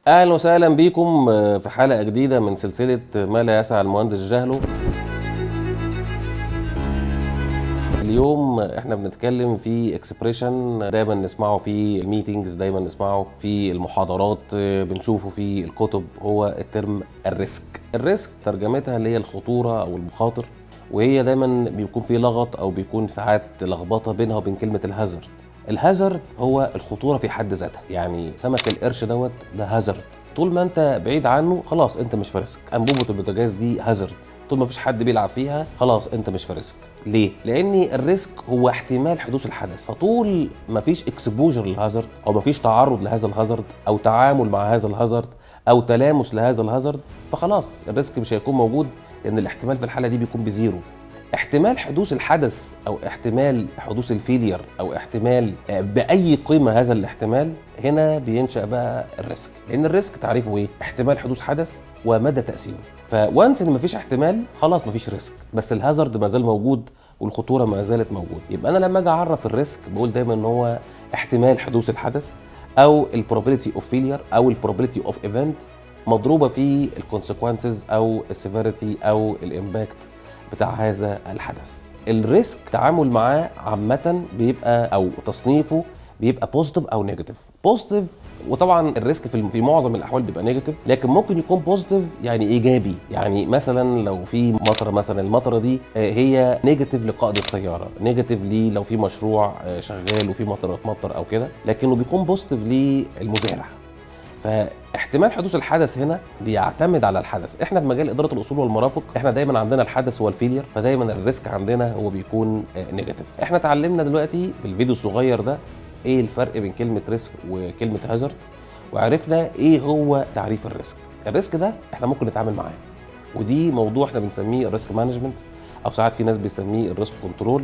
اهلا وسهلا بيكم في حلقه جديده من سلسله ما لا يسع المهندس جهله. اليوم احنا بنتكلم في اكسبريشن دايما نسمعه في الميتينجز، دايما نسمعه في المحاضرات، بنشوفه في الكتب. هو الترم الريسك. الريسك ترجمتها اللي هي الخطوره او المخاطر، وهي دايما بيكون في لغط او بيكون ساعات لخبطه بينها وبين كلمه الهازارد. الهازارد هو الخطوره في حد ذاتها، يعني سمك القرش دوت ده هازارد. طول ما انت بعيد عنه خلاص انت مش في ريسك. انبوبه البوتاجاز دي هازارد، طول ما فيش حد بيلعب فيها خلاص انت مش في ريسك. ليه؟ لان الريسك هو احتمال حدوث الحدث، فطول ما فيش اكسبوجر للهازارد او ما فيش تعرض لهذا الهازارد او تعامل مع هذا الهازارد او تلامس لهذا الهازارد، فخلاص الريسك مش هيكون موجود، لان الاحتمال في الحاله دي بيكون بزيرو. احتمال حدوث الحدث او احتمال حدوث الفيلير او احتمال باي قيمه هذا الاحتمال، هنا بينشا بقى الريسك. لان الريسك تعريفه ايه؟ احتمال حدوث حدث ومدى تاثيره. فوانس ان مفيش احتمال خلاص مفيش ريسك، بس الهازارد ما زال موجود والخطوره ما زالت موجوده. يبقى انا لما اجي اعرف الريسك بقول دايما ان هو احتمال حدوث الحدث او البروبابيلتي اوف فيلير او البروبابيلتي اوف ايفنت مضروبه في الكونسيكونسز او السيفيريتي او الامباكت بتاع هذا الحدث. الريسك تعامل معاه عامة بيبقى او تصنيفه بيبقى بوزيتيف او نيجاتيف. بوزيتيف، وطبعا الريسك في معظم الاحوال بيبقى نيجاتيف، لكن ممكن يكون بوزيتيف يعني ايجابي. يعني مثلا لو في مطره، مثلا المطره دي هي نيجاتيف لقائد السياره، نيجاتيف ليه لو في مشروع شغال وفي مطر او كده، لكنه بيكون بوزيتيف للمزارع. فاحتمال حدوث الحدث هنا بيعتمد على الحدث. احنا في مجال اداره الاصول والمرافق احنا دايما عندنا الحدث هو الفيلير، فدايما الريسك عندنا هو بيكون نيجاتيف. احنا اتعلمنا دلوقتي في الفيديو الصغير ده ايه الفرق بين كلمه ريسك وكلمه هازارد، وعرفنا ايه هو تعريف الريسك. الريسك ده احنا ممكن نتعامل معاه، ودي موضوع احنا بنسميه الريسك مانجمنت، او ساعات في ناس بيسميه الريسك كنترول.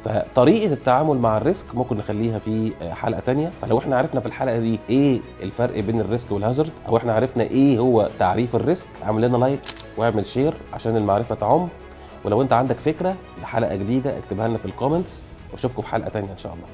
فطريقه التعامل مع الريسك ممكن نخليها في حلقه تانية. فلو احنا عرفنا في الحلقه دي ايه الفرق بين الريسك والهازارد، او احنا عرفنا ايه هو تعريف الريسك، اعمل لنا لايك واعمل شير عشان المعرفه تعم. ولو انت عندك فكره لحلقه جديده اكتبها لنا في الكومنتس، واشوفكم في حلقه تانية ان شاء الله.